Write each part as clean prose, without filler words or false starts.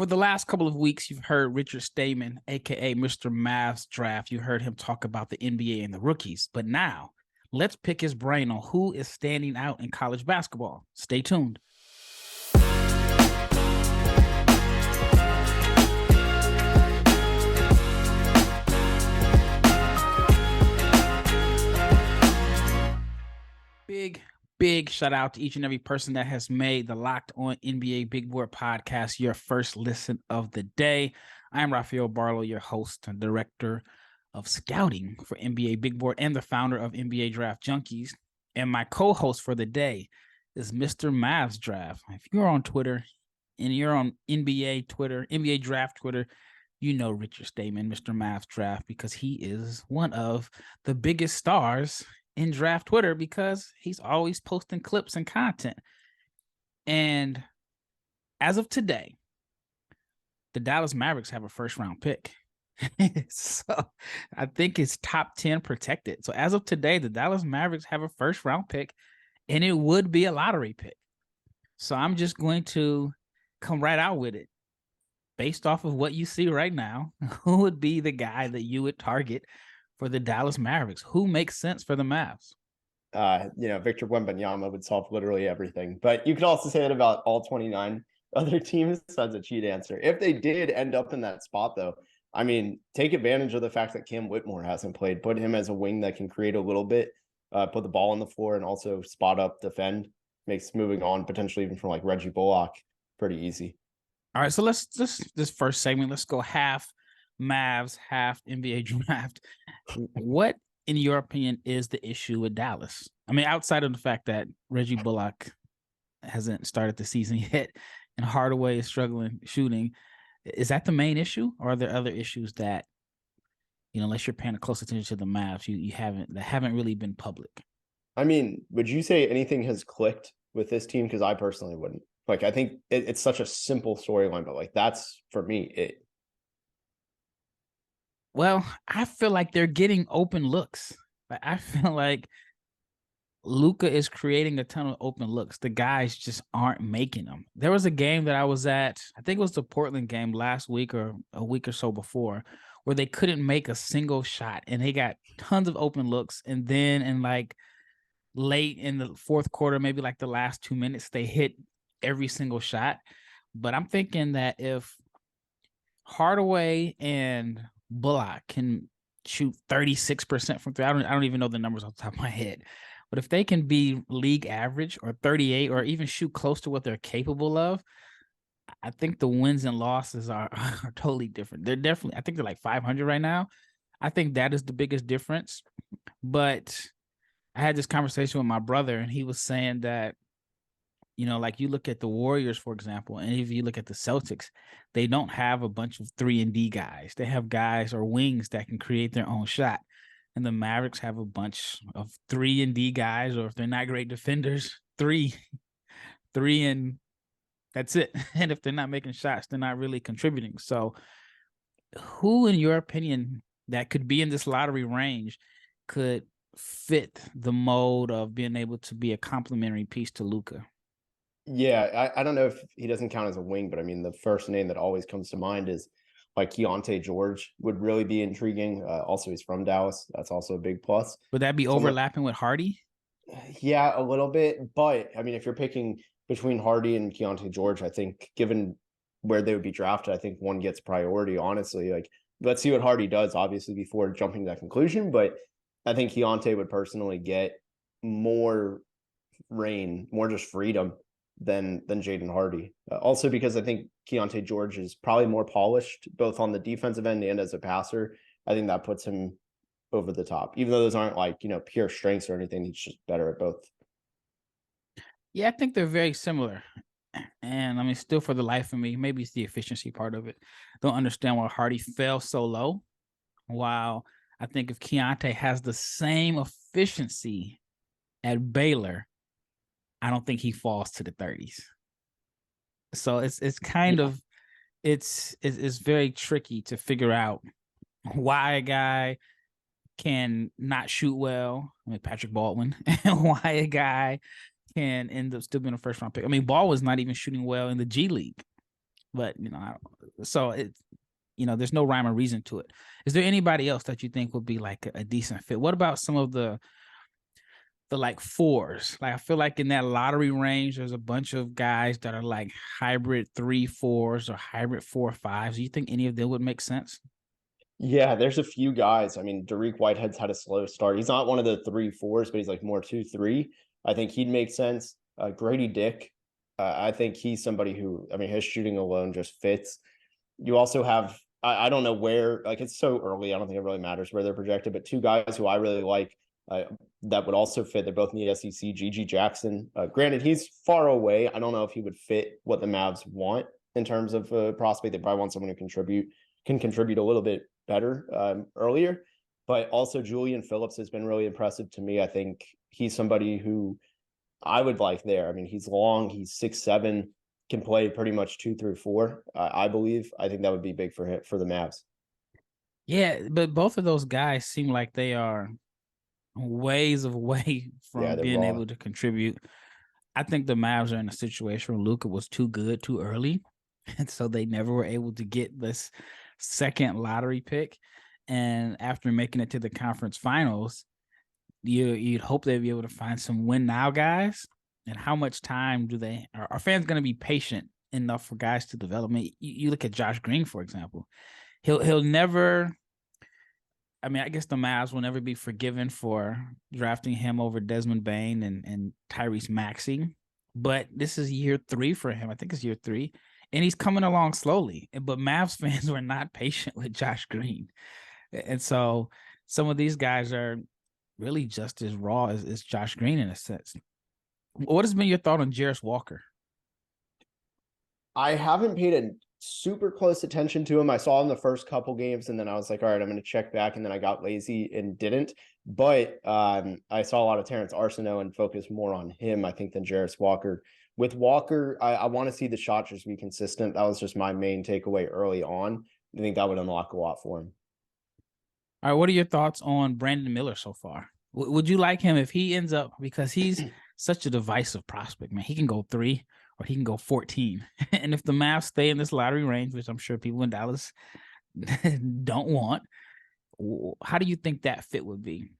For the last couple of weeks, you've heard Richard Stayman, a.k.a. Mr. Mavs Draft. You heard him talk about the NBA and the rookies. But now, let's pick his brain on who is standing out in college basketball. Stay tuned. Big shout out to each and every person that has made the Locked On NBA Big Board podcast your first listen of the day. I am Rafael Barlowe, your host and director of scouting for NBA Big Board and the founder of NBA Draft Junkies. And my co-host for the day is Mr. Mavs Draft. If you're on Twitter and you're on NBA Twitter, NBA Draft Twitter, you know Richard Stayman, Mr. Mavs Draft, because he is one of the biggest stars in draft Twitter because he's always posting clips and content. And as of today, the Dallas Mavericks have a first round pick. So I think it's top 10 protected. So as of today, the Dallas Mavericks have a first round pick and it would be a lottery pick. So I'm just going to come right out with it. Based off of what you see right now, who would be the guy that you would target for the Dallas Mavericks? Who makes sense for the Mavs? Victor Wembanyama would solve literally everything. But you could also say that about all 29 other teams. That's a cheat answer. If they did end up in that spot, though, I mean, take advantage of the fact that Cam Whitmore hasn't played. Put him as a wing that can create a little bit, put the ball on the floor, and also spot up, defend. Makes moving on, potentially even from like Reggie Bullock, pretty easy. All right, so let's this first segment, let's go half Mavs, half NBA Draft. What, in your opinion, is the issue with Dallas? I mean, outside of the fact that Reggie Bullock hasn't started the season yet and Hardaway is struggling shooting, is that the main issue? Or are there other issues that, unless you're paying close attention to the Mavs, that haven't really been public? I mean, would you say anything has clicked with this team? Because I personally wouldn't. Like, I think it's such a simple storyline, but like that's, for me, it. Well, I feel like they're getting open looks. I feel like Luka is creating a ton of open looks. The guys just aren't making them. There was a game that I was at, I think it was the Portland game last week or a week or so before, where they couldn't make a single shot and they got tons of open looks. And then in like late in the fourth quarter, maybe like the last 2 minutes, they hit every single shot. But I'm thinking that if Hardaway and Bullock can shoot 36% from three, I don't even know the numbers off the top of my head, but if they can be league average or 38 or even shoot close to what they're capable of, I think the wins and losses are totally different. They're definitely, I think they're like 500 right now. I think that is the biggest difference. But I had this conversation with my brother and he was saying that, like you look at the Warriors, for example, and if you look at the Celtics, they don't have a bunch of 3-and-D guys. They have guys or wings that can create their own shot. And the Mavericks have a bunch of 3-and-D guys, or if they're not great defenders, three, and that's it. And if they're not making shots, they're not really contributing. So who, in your opinion, that could be in this lottery range could fit the mold of being able to be a complementary piece to Luka? Yeah, I don't know if he doesn't count as a wing, but I mean, the first name that always comes to mind is like Keontae George would really be intriguing. Also, he's from Dallas. That's also a big plus. Would that be overlapping with Hardy? Yeah, a little bit. But I mean, if you're picking between Hardy and Keontae George, I think given where they would be drafted, I think one gets priority, honestly. Like, let's see what Hardy does, obviously, before jumping to that conclusion. But I think Keontae would personally get more reign, more just freedom than Jaden Hardy. Also because I think Keontae George is probably more polished, both on the defensive end and as a passer. I think that puts him over the top, even though those aren't like, pure strengths or anything. He's just better at both. Yeah, I think they're very similar. And I mean, still for the life of me, maybe it's the efficiency part of it. Don't understand why Hardy fell so low. While I think if Keontae has the same efficiency at Baylor, I don't think he falls to the 30s. So it's kind of it's very tricky to figure out why a guy can not shoot well. I mean, Patrick Baldwin, and why a guy can end up still being a first round pick. I mean, Ball was not even shooting well in the G League. But so there's no rhyme or reason to it. Is there anybody else that you think would be like a decent fit? What about some of the like fours? Like I feel like in that lottery range, there's a bunch of guys that are like hybrid 3-4s or hybrid 4-5s. Do you think any of them would make sense? Yeah, there's a few guys. I mean, Dariq Whitehead's had a slow start. He's not one of the 3-4s, but he's like more 2-3. I think he'd make sense. Grady Dick, I think he's somebody who, I mean, his shooting alone just fits. You also have, I don't know where, like it's so early. I don't think it really matters where they're projected, but two guys who I really like that would also fit. They're both in the SEC. GG Jackson. Granted, he's far away. I don't know if he would fit what the Mavs want in terms of prospect. They probably want someone who can contribute a little bit better earlier. But also Julian Phillips has been really impressive to me. I think he's somebody who I would like there. I mean, he's long, he's 6'7", can play pretty much 2 through 4. I believe. I think that would be big for him, for the Mavs. Yeah, but both of those guys seem like they are ways away Yeah, from they're being raw. able to contribute. I think the Mavs are in a situation where Luka was too good too early, and so they never were able to get this second lottery pick. And after making it to the conference finals, you'd hope they'd be able to find some win now guys. And how much time do they are fans going to be patient enough for guys to develop? I mean, you look at Josh Green, for example. He'll never. I mean, I guess the Mavs will never be forgiven for drafting him over Desmond Bane and Tyrese Maxey. But this is year 3 for him. I think it's year 3. And he's coming along slowly. But Mavs fans were not patient with Josh Green. And so some of these guys are really just as raw as Josh Green in a sense. What has been your thought on Jarris Walker? I haven't paid a super close attention to him. I saw him the first couple games, and then I was like, all right, I'm going to check back, and then I got lazy and didn't. But I saw a lot of Terrence Arsenault and focused more on him, I think, than Jarris Walker. With Walker, I want to see the shot just be consistent. That was just my main takeaway early on. I think that would unlock a lot for him. All right, what are your thoughts on Brandon Miller so far? Would you like him if he ends up, because he's such a divisive prospect, man. He can go 3 or he can go 14. And if the Mavs stay in this lottery range, which I'm sure people in Dallas don't want, how do you think that fit would be?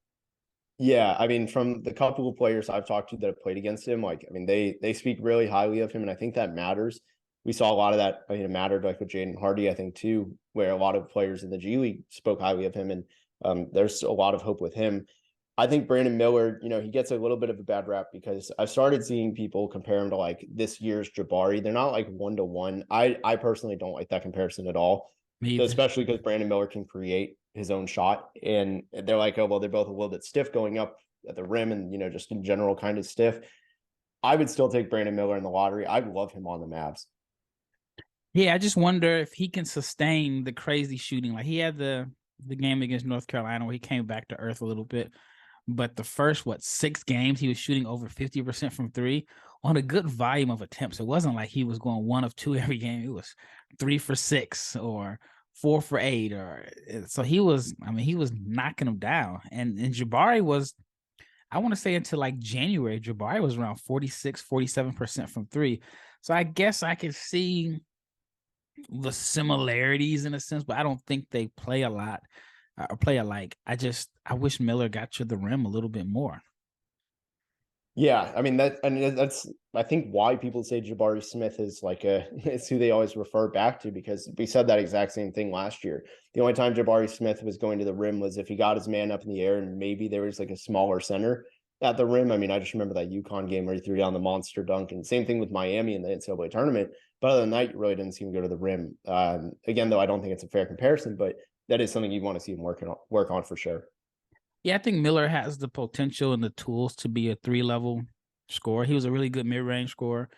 Yeah, I mean, from the couple of players I've talked to that have played against him, like, I mean, they speak really highly of him, and I think that matters. We saw a lot of that. I mean, it mattered like with Jaden Hardy, I think, too, where a lot of players in the G League spoke highly of him, and there's a lot of hope with him. I think Brandon Miller, he gets a little bit of a bad rap because I've started seeing people compare him to like this year's Jabari. They're not like 1-to-1. I personally don't like that comparison at all, Me either. especially because Brandon Miller can create his own shot. And they're like, oh, well, they're both a little bit stiff going up at the rim and, just in general kind of stiff. I would still take Brandon Miller in the lottery. I love him on the Mavs. Yeah, I just wonder if he can sustain the crazy shooting. Like he had the game against North Carolina where he came back to earth a little bit. But the first, 6 games, he was shooting over 50% from 3 on a good volume of attempts. It wasn't like he was going 1 of 2 every game. It was 3 for 6 or 4 for 8. So he was knocking them down. And Jabari was, I want to say until like January, Jabari was around 46, 47% from 3. So I guess I could see the similarities in a sense, but I don't think they play a lot or play alike. I wish Miller got to the rim a little bit more. Yeah, I mean that's I think why people say Jabari Smith is like it's who they always refer back to, because we said that exact same thing last year. The only time Jabari Smith was going to the rim was if he got his man up in the air and maybe there was like a smaller center at the rim. I mean, I just remember that UConn game where he threw down the monster dunk, and same thing with Miami in the NCAA tournament. But other than that, you really didn't see him go to the rim. Again, though, I don't think it's a fair comparison, but that is something you want to see him work on for sure. Yeah, I think Miller has the potential and the tools to be a 3-level scorer. He was a really good mid-range scorer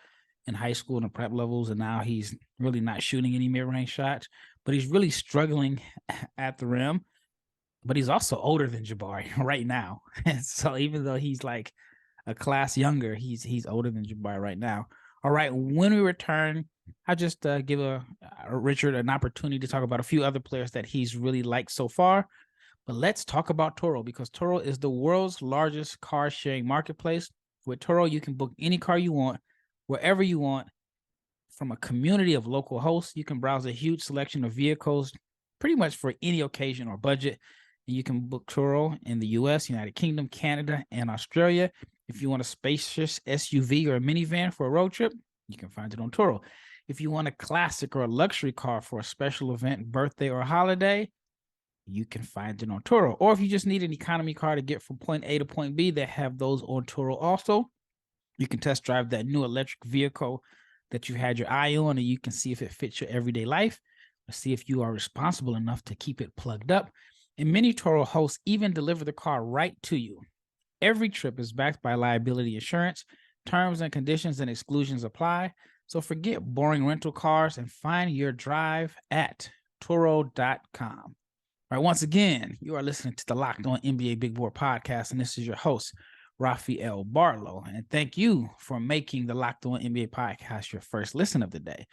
in high school and the prep levels, and now he's really not shooting any mid-range shots, but he's really struggling at the rim. But he's also older than Jabari right now. And so even though he's like a class younger, he's older than Jabari right now. All right, when we return, I'll just give Richard an opportunity to talk about a few other players that he's really liked so far. But let's talk about Turo, because Turo is the world's largest car sharing marketplace. With Turo, you can book any car you want, wherever you want, from a community of local hosts. You can browse a huge selection of vehicles pretty much for any occasion or budget. And you can book Turo in the US, United Kingdom, Canada, and Australia. If you want a spacious SUV or a minivan for a road trip, you can find it on Turo. If you want a classic or a luxury car for a special event, birthday, or holiday, you can find it on Turo. Or if you just need an economy car to get from point A to point B, they have those on Turo also. You can test drive that new electric vehicle that you had your eye on, and you can see if it fits your everyday life, or see if you are responsible enough to keep it plugged up. And many Turo hosts even deliver the car right to you. Every trip is backed by liability insurance. Terms and conditions and exclusions apply. So forget boring rental cars and find your drive at Turo.com. All right, once again, you are listening to the Locked On NBA Big Board podcast, and this is your host, Rafael Barlowe. And thank you for making the Locked On NBA podcast your first listen of the day.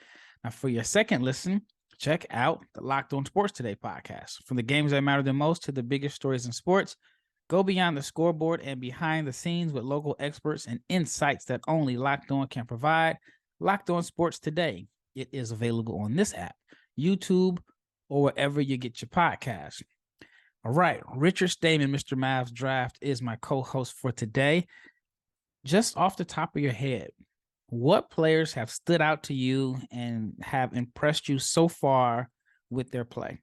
Now, for your second listen, check out the Locked On Sports Today podcast. From the games that matter the most to the biggest stories in sports, go beyond the scoreboard and behind the scenes with local experts and insights that only Locked On can provide. Locked On Sports Today. It is available on this app, YouTube, or wherever you get your podcast. All right, Richard Stayman, Mr. Mavs Draft, is my co-host for today. Just off the top of your head, what players have stood out to you and have impressed you so far with their play?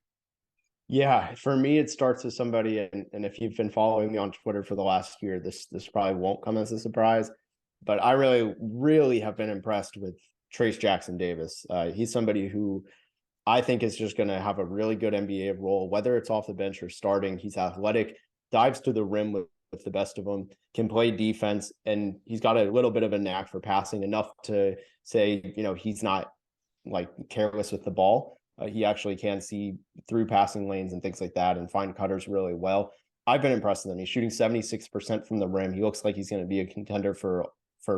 Yeah, for me, it starts with somebody, and if you've been following me on Twitter for the last year, this probably won't come as a surprise, but I really have been impressed with Trayce Jackson-Davis. He's somebody who I think is just going to have a really good NBA role, whether it's off the bench or starting. He's athletic, dives to the rim with the best of them, can play defense, and he's got a little bit of a knack for passing, enough to say, he's not like careless with the ball. He actually can see through passing lanes and things like that and find cutters really well. I've been impressed with him. He's shooting 76% from the rim. He looks like he's going to be a contender for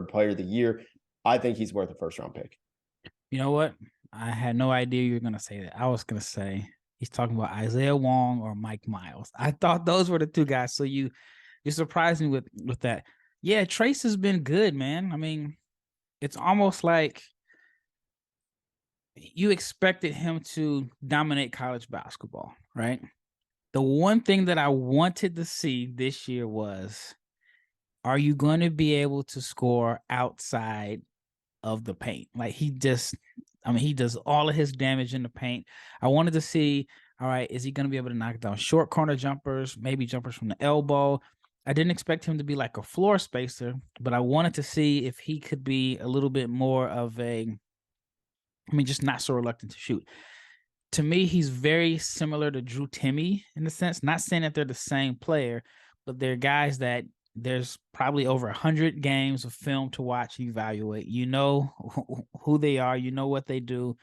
player of the year. I think he's worth a first round pick. You know what? I had no idea you were going to say that. I was going to say he's talking about Isaiah Wong or Mike Miles. I thought those were the two guys. So you surprised me with that. Yeah, Trayce has been good, man. I mean, it's almost like you expected him to dominate college basketball, right? The one thing that I wanted to see this year was, are you going to be able to score outside of the paint? Like he does all of his damage in the paint. I wanted to see, all right, is he going to be able to knock down short corner jumpers, maybe jumpers from the elbow? I didn't expect him to be like a floor spacer, but I wanted to see if he could be a little bit more of just not so reluctant to shoot. To me, he's very similar to Drew Timme in the sense, not saying that they're the same player, but they're guys that there's probably over 100 games of film to watch and evaluate. You know who they are. You know what they do.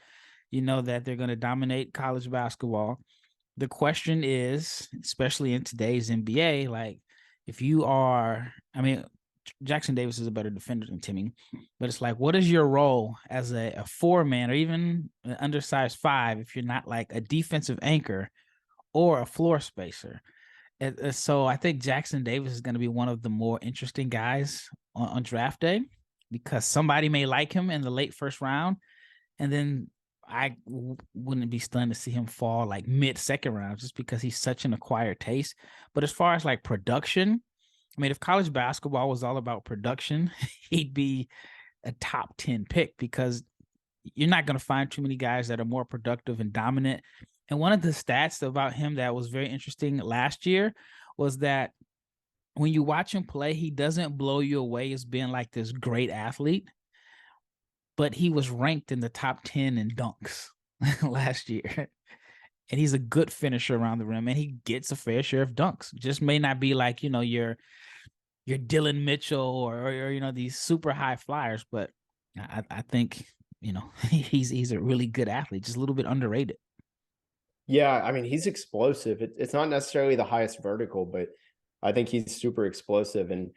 You know that they're going to dominate college basketball. The question is, especially in today's NBA, like if you are, Jackson-Davis is a better defender than Timme, but it's like, what is your role as a four-man or even an undersized five if you're not like a defensive anchor or a floor spacer? So I think Jackson-Davis is going to be one of the more interesting guys on draft day, because somebody may like him in the late first round, and then I wouldn't be stunned to see him fall like mid-second round just because he's such an acquired taste. But as far as like production, if college basketball was all about production, he'd be a top 10 pick, because you're not going to find too many guys that are more productive and dominant. And one of the stats about him that was very interesting last year was that when you watch him play, he doesn't blow you away as being like this great athlete, but he was ranked in the top 10 in dunks last year. And he's a good finisher around the rim, and he gets a fair share of dunks. Just may not be like, your Dylan Mitchell or these super high flyers, but I think, he's a really good athlete, just a little bit underrated. Yeah, he's explosive. It's not necessarily the highest vertical, but I think he's super explosive. And,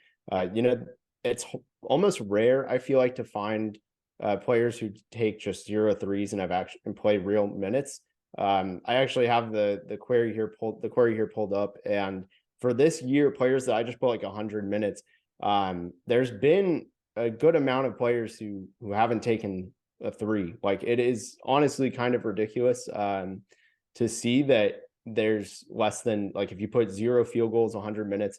it's almost rare, I feel like, to find players who take just 0 threes and have actually played real minutes. I actually have the query here pulled up, and for this year, players that I just put like 100 minutes, there's been a good amount of players who haven't taken a three. Like, it is honestly kind of ridiculous to see that there's less than, like, if you put 0 field goals, 100 minutes,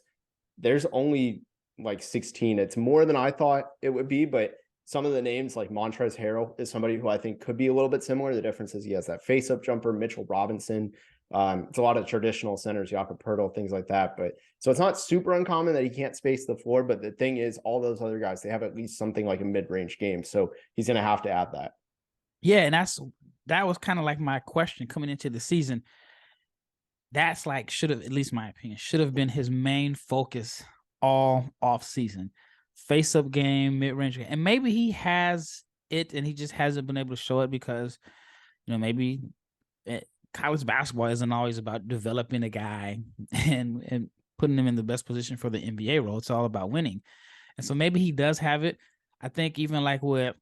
there's only like 16. It's more than I thought it would be, but some of the names like Montrezl Harrell is somebody who I think could be a little bit similar. The difference is he has that face-up jumper. Mitchell Robinson. It's a lot of traditional centers, Jakob Poeltl, things like that. But so it's not super uncommon that he can't space the floor. But the thing is, all those other guys, they have at least something like a mid-range game. So he's going to have to add that. Yeah, and that was kind of like my question coming into the season. That's like, should have, at least my opinion, should have been his main focus all off season. Face-up game, mid-range game. And maybe he has it and he just hasn't been able to show it because, maybe college basketball isn't always about developing a guy and putting him in the best position for the NBA role. It's all about winning. And so maybe he does have it. I think even like with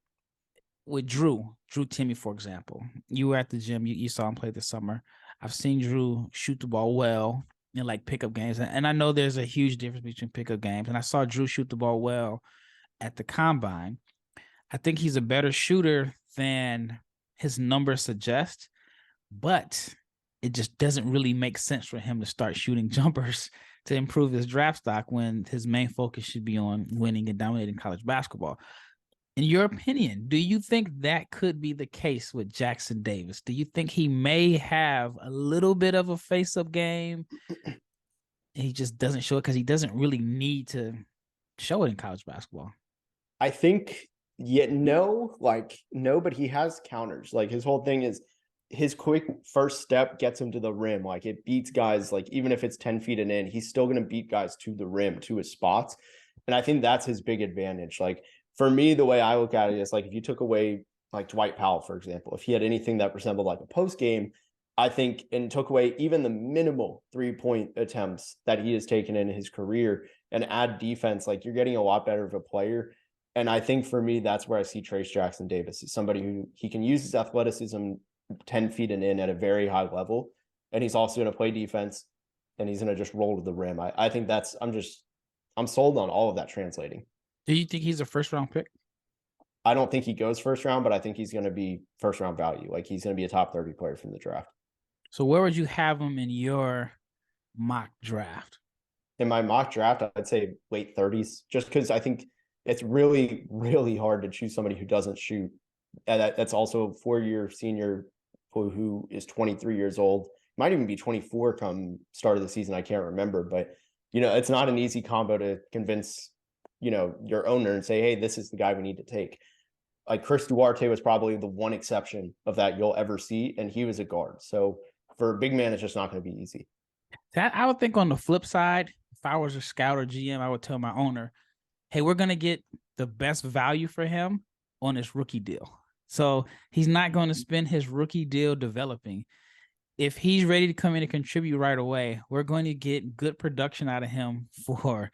Drew Timme, for example, you were at the gym, you saw him play this summer. I've seen Drew shoot the ball well in like pickup games. And I know there's a huge difference between pickup games. And I saw Drew shoot the ball well at the combine. I think he's a better shooter than his numbers suggest, but it just doesn't really make sense for him to start shooting jumpers to improve his draft stock when his main focus should be on winning and dominating college basketball. In your opinion, do you think that could be the case with Jackson-Davis? Do you think he may have a little bit of a face-up game? He just doesn't show it because he doesn't really need to show it in college basketball. I think, no, but he has counters. Like, his whole thing is his quick first step gets him to the rim. Like, it beats guys, like, even if it's 10 feet and in, he's still going to beat guys to the rim, to his spots. And I think that's his big advantage. Like, for me, the way I look at it is, like, if you took away like Dwight Powell, for example, if he had anything that resembled like a post game, I think, and took away even the minimal 3-point attempts that he has taken in his career and add defense, like, you're getting a lot better of a player. And I think for me, that's where I see Trayce Jackson-Davis is somebody who he can use his athleticism 10 feet and in at a very high level. And he's also going to play defense and he's going to just roll to the rim. I think I'm sold on all of that translating. Do you think he's a first round pick? I don't think he goes first round, but I think he's going to be first round value. Like, he's going to be a top 30 player from the draft. So where would you have him in your mock draft? In my mock draft, I'd say late 30s, just because I think it's really, really hard to choose somebody who doesn't shoot. And that's also a 4-year senior who is 23 years old. Might even be 24 come start of the season. I can't remember, but it's not an easy combo to convince your owner and say, hey, this is the guy we need to take. Like, Chris Duarte was probably the one exception of that you'll ever see, and he was a guard. So for a big man, it's just not going to be easy. That, I would think on the flip side, if I was a scout or GM, I would tell my owner, hey, we're going to get the best value for him on his rookie deal. So he's not going to spend his rookie deal developing. If he's ready to come in and contribute right away, we're going to get good production out of him for,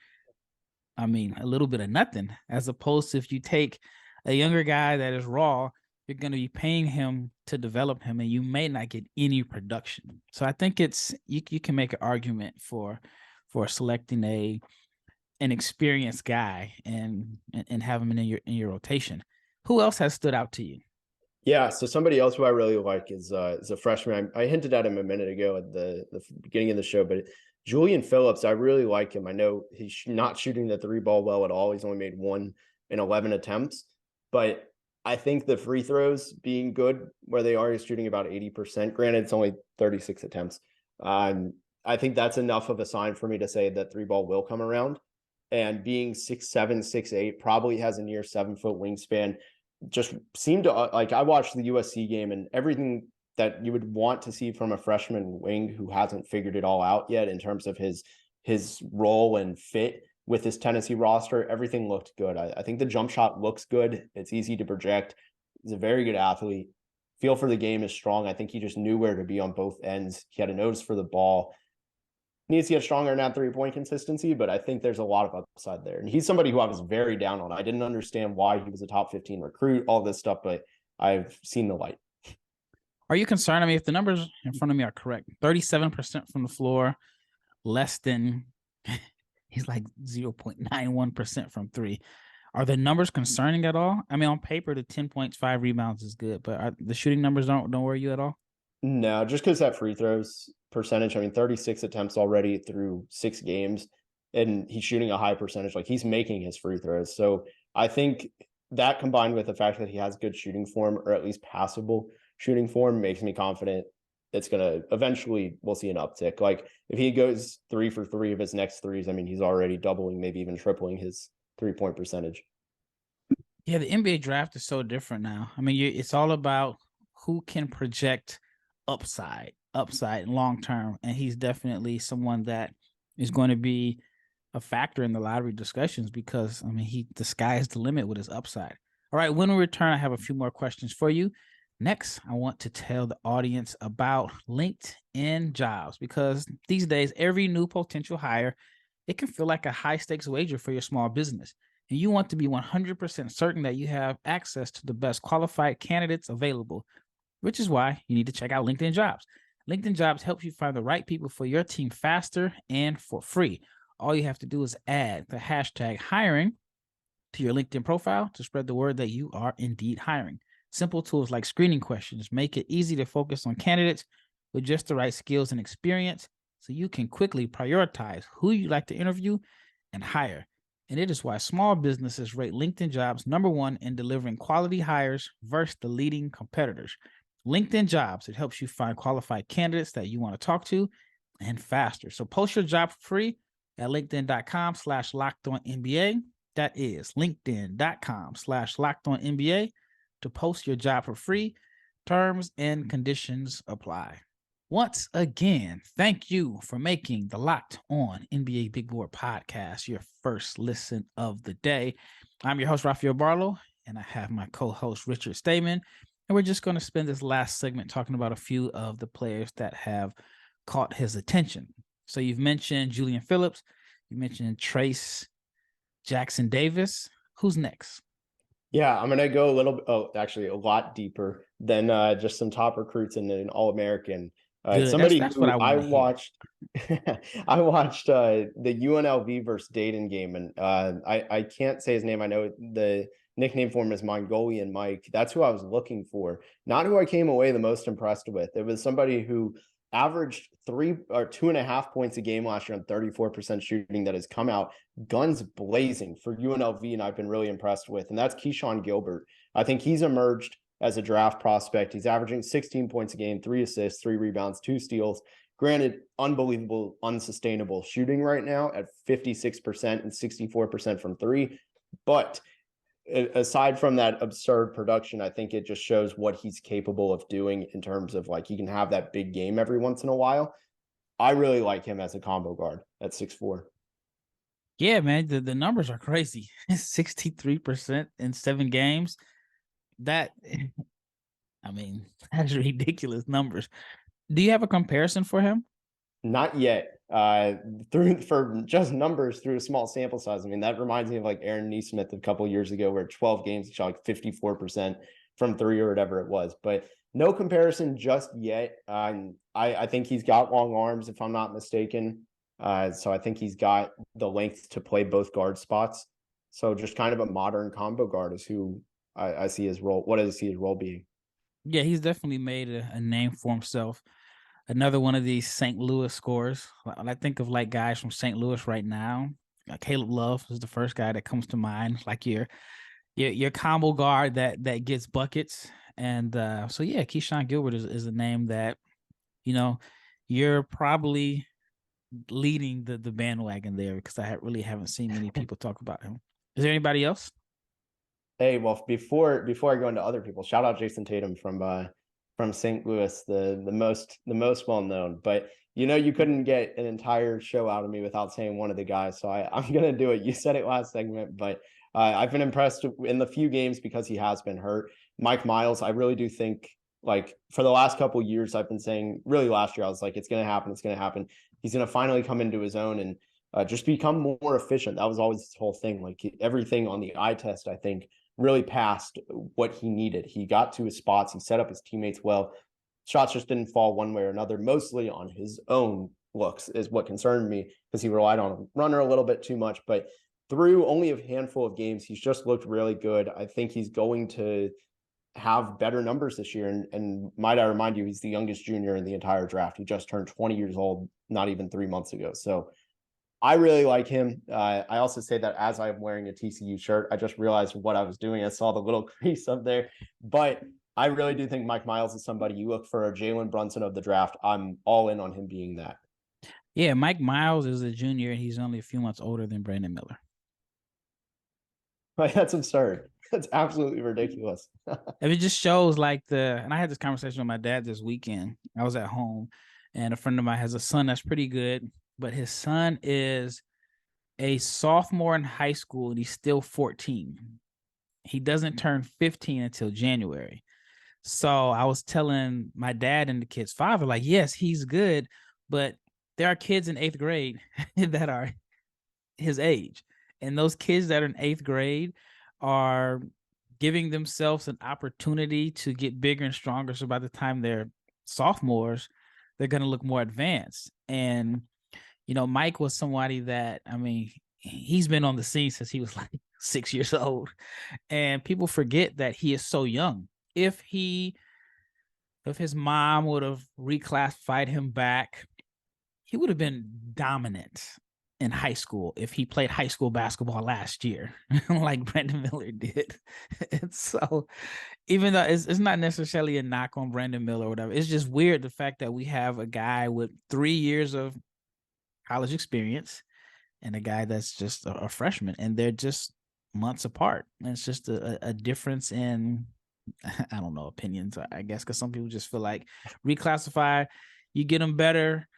a little bit of nothing, as opposed to if you take a younger guy that is raw, you're going to be paying him to develop him and you may not get any production. So I think you can make an argument for selecting an experienced guy and have him in your rotation. Who else has stood out to you? Yeah, so somebody else who I really like is a freshman. I hinted at him a minute ago at the beginning of the show, but Julian Phillips, I really like him. I know he's not shooting the 3 ball well at all. He's only made 1 in 11 attempts, but I think the free throws being good where they are, he's shooting about 80%. Granted, it's only 36 attempts. I think that's enough of a sign for me to say that 3 ball will come around. And being 6'7", 6'8", probably has a near 7-foot wingspan. Just seemed to, like, I watched the USC game and everything that you would want to see from a freshman wing who hasn't figured it all out yet in terms of his role and fit with his Tennessee roster, everything looked good. I think the jump shot looks good. It's easy to project. He's a very good athlete. Feel for the game is strong. I think he just knew where to be on both ends. He had a nose for the ball. Needs to get stronger in that 3-point consistency, but I think there's a lot of upside there. And he's somebody who I was very down on. I didn't understand why he was a top 15 recruit, all this stuff, but I've seen the light. Are you concerned? If the numbers in front of me are correct, 37% from the floor, less than he's like 0.91% from 3. Are the numbers concerning at all? I mean, on paper, the 10 points, 5 rebounds is good, but the shooting numbers don't worry you at all? No, just because that free throws percentage, I mean, 36 attempts already through 6 games, and he's shooting a high percentage. Like, he's making his free throws. So I think that combined with the fact that he has good shooting form, or at least passable shooting form, makes me confident it's going to eventually, we'll see an uptick. Like, if he goes 3 for 3 of his next threes, I mean, he's already doubling, maybe even tripling his 3-point percentage. Yeah, the NBA draft is so different now. I mean, it's all about who can project upside and long term. And he's definitely someone that is going to be a factor in the lottery discussions because, I mean, the sky is the limit with his upside. All right, when we return, I have a few more questions for you. Next, I want to tell the audience about LinkedIn Jobs because these days, every new potential hire, it can feel like a high stakes wager for your small business. And you want to be 100% certain that you have access to the best qualified candidates available, which is why you need to check out LinkedIn Jobs. LinkedIn Jobs helps you find the right people for your team faster and for free. All you have to do is add the hashtag hiring to your LinkedIn profile to spread the word that you are indeed hiring. Simple tools like screening questions make it easy to focus on candidates with just the right skills and experience so you can quickly prioritize who you'd like to interview and hire. And it is why small businesses rate LinkedIn Jobs #1 in delivering quality hires versus the leading competitors. LinkedIn Jobs, it helps you find qualified candidates that you want to talk to and faster. So post your job for free at linkedin.com/lockedonnba. That is linkedin.com/lockedonnba to post your job for free. Terms and conditions apply. Once again, thank you for making the Locked On NBA Big Board podcast your first listen of the day. I'm your host, Rafael Barlowe, and I have my co-host, Richard Stayman, and we're just going to spend this last segment talking about a few of the players that have caught his attention. So you've mentioned Julian Phillips, you mentioned Trayce Jackson-Davis. Who's next? Yeah, I'm gonna go a lot deeper than just some top recruits and an All-American. Good. Somebody That's what who I I want to hear. watched, I watched the UNLV versus Dayton game, and I can't say his name. I know the nickname for him is Mongolian Mike. That's who I was looking for, not who I came away the most impressed with. It was somebody who averaged 3 or 2.5 points a game last year on 34% shooting that has come out guns blazing for UNLV, and I've been really impressed with. And that's Keyshawn Gilbert. I think he's emerged as a draft prospect. He's averaging 16 points a game, 3 assists, 3 rebounds, 2 steals. Granted, unbelievable, unsustainable shooting right now at 56% and 64% from 3. But aside from that absurd production, I think it just shows what he's capable of doing in terms of like he can have that big game every once in a while. I really like him as a combo guard at 6'4". Yeah, man, the numbers are crazy. 63% in 7 games. That, I mean, that's ridiculous numbers. Do you have a comparison for him? Not yet. For just numbers through a small sample size. I mean, that reminds me of like Aaron Neesmith a couple years ago, where 12 games he shot like 54% from 3 or whatever it was. But no comparison just yet. I think he's got long arms, if I'm not mistaken. So I think he's got the length to play both guard spots. So just kind of a modern combo guard is who I see his role. What does I see his role being? Yeah, he's definitely made a name for himself. Another one of these St. Louis scores. When I think of like guys from St. Louis right now, Caleb Love is the first guy that comes to mind. Like your combo guard that gets buckets. And so yeah, Keyshawn Gilbert is a name that, you know, you're probably leading the bandwagon there because I really haven't seen many people talk about him. Is there anybody else? Hey, well, before I go into other people, shout out Jason Tatum from St. Louis, the most well known. But you couldn't get an entire show out of me without saying one of the guys. So I'm gonna do it. You said it last segment, but I've been impressed in the few games because he has been hurt. Mike Miles, I really do think, like, for the last couple of years, I've been saying, really last year, I was like, it's gonna happen, it's gonna happen. He's gonna finally come into his own and just become more efficient. That was always his whole thing. Like, everything on the eye test, I think, really passed what he needed. He got to his spots. He set up his teammates well. Shots just didn't fall one way or another, mostly on his own looks is what concerned me because he relied on a runner a little bit too much. But through only a handful of games, he's just looked really good. I think he's going to have better numbers this year. And might I remind you, he's the youngest junior in the entire draft. He just turned 20 years old, not even 3 months ago. So I really like him. I also say that as I'm wearing a TCU shirt, I just realized what I was doing. I saw the little crease up there, but I really do think Mike Miles is somebody you look for a Jalen Brunson of the draft. I'm all in on him being that. Yeah, Mike Miles is a junior, and he's only a few months older than Brandon Miller. Like, that's absurd. That's absolutely ridiculous. If it just shows like and I had this conversation with my dad this weekend. I was at home, and a friend of mine has a son that's pretty good, but his son is a sophomore in high school and he's still 14. He doesn't turn 15 until January. So I was telling my dad and the kid's father, like, yes, he's good, but there are kids in 8th grade that are his age. And those kids that are in 8th grade are giving themselves an opportunity to get bigger and stronger. So by the time they're sophomores, they're going to look more advanced. And, Mike was somebody that, he's been on the scene since he was like 6 years old. And people forget that he is so young. If his mom would have reclassified him back, he would have been dominant in high school if he played high school basketball last year, like Brandon Miller did. And so even though it's not necessarily a knock on Brandon Miller or whatever, it's just weird the fact that we have a guy with 3 years of college experience and a guy that's just a freshman, and they're just months apart. And it's just a difference in, I don't know, opinions, I guess, because some people just feel like reclassify, you get them better,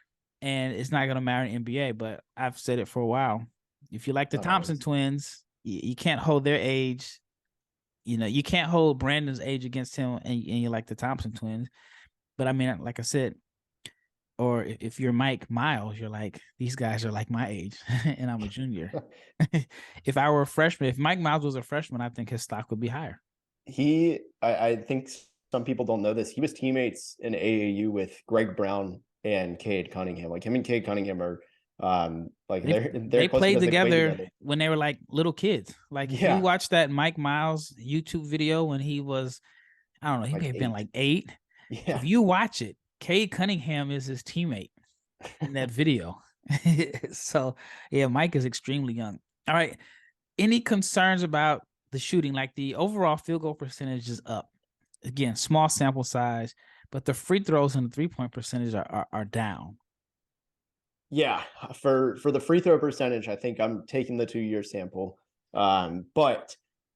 and it's not going to matter in NBA. But I've said it for a while. If you like the Thompson twins, you can't hold their age. You can't hold Brandon's age against him, and you like the Thompson twins. But I mean, like I said, or if you're Mike Miles, you're like, these guys are like my age, and I'm a junior. If I were a freshman, if Mike Miles was a freshman, I think his stock would be higher. I think some people don't know this. He was teammates in AAU with Greg Brown and Cade Cunningham. Like him and Cade Cunningham are like they played together when they were like little kids. Like if you watch that Mike Miles YouTube video when he was, I don't know, he may have been like 8. Yeah. If you watch it, Cade Cunningham is his teammate in that video. So yeah, Mike is extremely young. All right. Any concerns about the shooting? Like the overall field goal percentage is up. Again, small sample size, but the free throws and the 3-point percentage are down. Yeah, for the free throw percentage, I think I'm taking the 2-year sample. But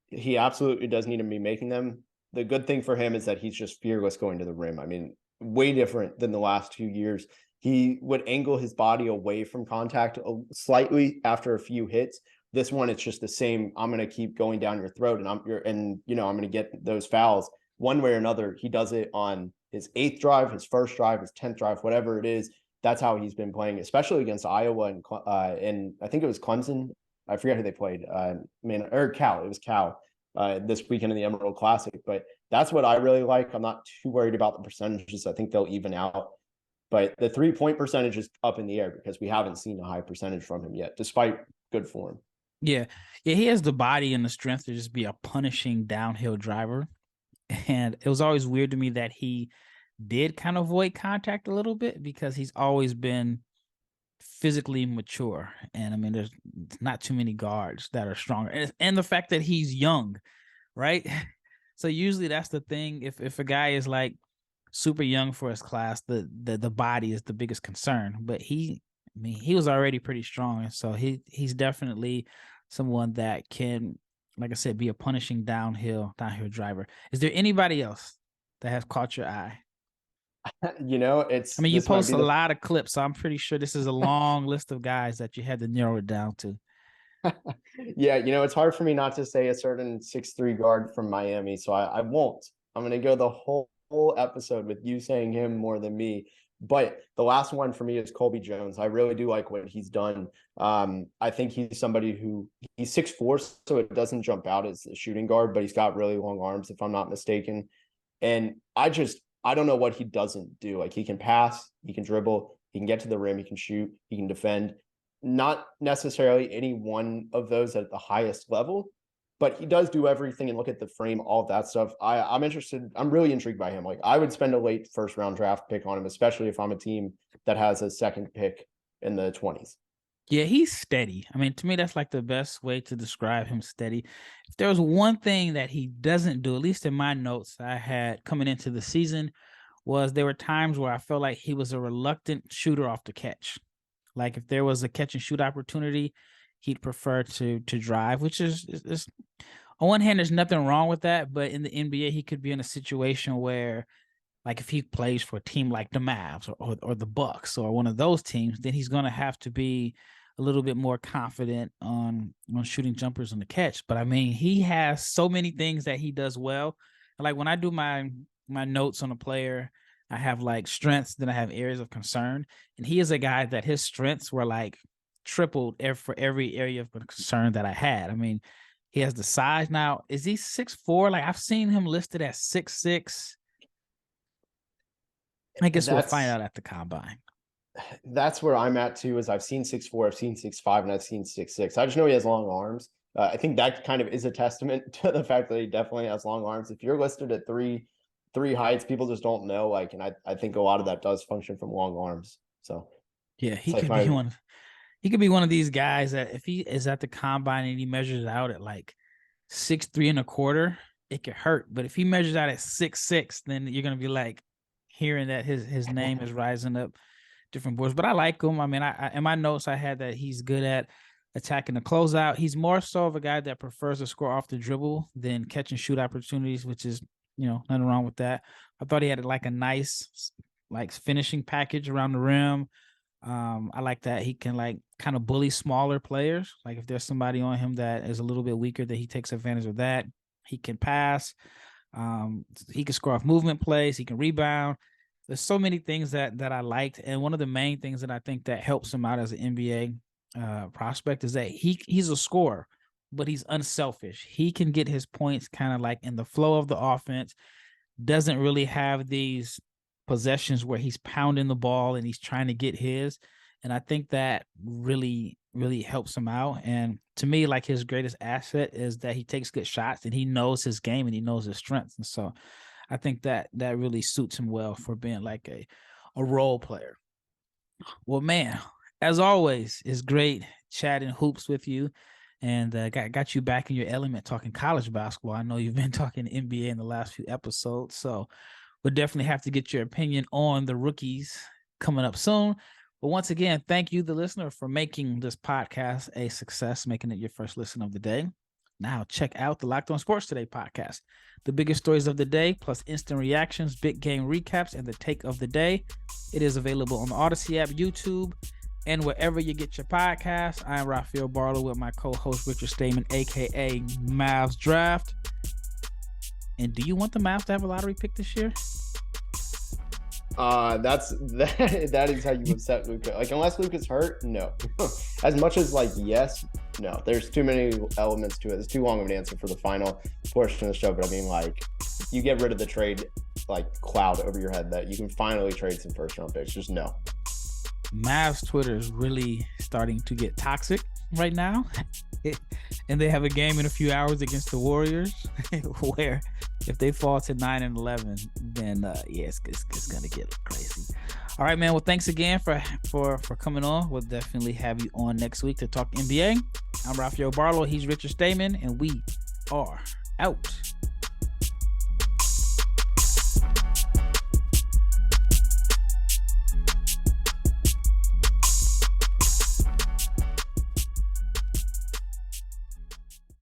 he absolutely does need to be making them. The good thing for him is that he's just fearless going to the rim. I mean, way different than the last 2 years. He would angle his body away from contact slightly after a few hits. This one, it's just the same. I'm going to keep going down your throat, and I'm going to get those fouls one way or another. He does it on his 8th drive, his 1st drive, his 10th drive, whatever it is. That's how he's been playing, especially against Iowa and I think it was Clemson. I forget who they played. Or Cal. It was Cal this weekend in the Emerald Classic. But that's what I really like. I'm not too worried about the percentages. I think they'll even out. But the 3-point percentage is up in the air because we haven't seen a high percentage from him yet, despite good form. Yeah. He has the body and the strength to just be a punishing downhill driver. And it was always weird to me that he did kind of avoid contact a little bit because he's always been physically mature. And I mean, there's not too many guards that are stronger. And the fact that he's young, right? So usually that's the thing. If a guy is like super young for his class, the body is the biggest concern. But he was already pretty strong. And so he's definitely someone that can, like I said, be a punishing downhill driver. Is there anybody else that has caught your eye? You post a lot of clips, so I'm pretty sure this is a long list of guys that you had to narrow it down to. Yeah, it's hard for me not to say a certain 6'3" guard from Miami, so I won't. I'm going to go the whole episode with you saying him more than me. But the last one for me is Colby Jones. I really do like what he's done. I think he's somebody he's 6'4", so it doesn't jump out as a shooting guard, but he's got really long arms, if I'm not mistaken. And I don't know what he doesn't do. Like, he can pass, he can dribble, he can get to the rim, he can shoot, he can defend. not necessarily any one of those at the highest level, but he does do everything and look at the frame, all of that stuff. I'm interested. I'm really intrigued by him. Like, I would spend a late first round draft pick on him, especially if I'm a team that has a second pick in the 20s. Yeah, he's steady. I mean, to me, that's like the best way to describe him, steady. If there was one thing that he doesn't do, at least in my notes I had coming into the season, was there were times where I felt like he was a reluctant shooter off the catch. Like if there was a catch and shoot opportunity, he'd prefer to drive, which is on one hand, there's nothing wrong with that, but in the NBA, he could be in a situation where, like if he plays for a team like the Mavs or the Bucks or one of those teams, then he's going to have to be a little bit more confident on shooting jumpers on the catch. But I mean, he has so many things that he does well. Like when I do my notes on a player, I have like strengths, then I have areas of concern. And he is a guy that his strengths were like tripled for every area of concern that I had. I mean, he has the size. Now, is he 6'4"? Like I've seen him listed as 6'6". I guess we'll find out at the combine. That's where I'm at too, is I've seen 6'4", I've seen 6'5", and I've seen 6'6". I just know he has long arms. I think that kind of is a testament to the fact that he definitely has long arms. If you're listed at three heights, people just don't know. Like, and I think a lot of that does function from long arms. So yeah, he could be one. He could be one of these guys that if he is at the combine and he measures out at like 6'3"1/4, it could hurt. But if he measures out at 6'6", then you're gonna be like hearing that his name is rising up different boards. But I like him. I mean, I in my notes I had that he's good at attacking the closeout. He's more so of a guy that prefers to score off the dribble than catch and shoot opportunities, which is, nothing wrong with that. I thought he had like a nice like finishing package around the rim. I like that he can like kind of bully smaller players. Like if there's somebody on him that is a little bit weaker, that he takes advantage of that. He can pass. He can score off movement plays. He can rebound. There's so many things that I liked. And one of the main things that I think that helps him out as an NBA prospect is that he's a scorer, but he's unselfish. He can get his points kind of like in the flow of the offense, doesn't really have these possessions where he's pounding the ball and he's trying to get his. And I think that really, really helps him out. And to me, like his greatest asset is that he takes good shots and he knows his game and he knows his strengths. And so I think that really suits him well for being like a role player. Well, man, as always, it's great chatting hoops with you, and got you back in your element talking college basketball. I know you've been talking NBA in the last few episodes, so we'll definitely have to get your opinion on the rookies coming up soon. But once again, thank you, the listener, for making this podcast a success, making it your first listen of the day. Now check out the Locked On Sports Today podcast. The biggest stories of the day, plus instant reactions, big game recaps, and the take of the day. It is available on the Odyssey app, YouTube, and wherever you get your podcasts. I am Rafael Barlowe with my co-host Richard Stayman, a.k.a. Mavs Draft. And do you want the Mavs to have a lottery pick this year? That is how you upset Luka. Like, unless Luka's hurt, no. As much as like yes, no. There's too many elements to it. It's too long of an answer for the final portion of the show. But I mean, like, you get rid of the trade like cloud over your head that you can finally trade some first round picks. Just no. Mavs Twitter is really starting to get toxic right now. And they have a game in a few hours against the Warriors where if they fall to 9-11, then it's gonna get crazy. All right, man. Well, thanks again for coming on. We'll definitely have you on next week to talk NBA. I'm Rafael Barlowe. He's Richard Stayman, and we are out.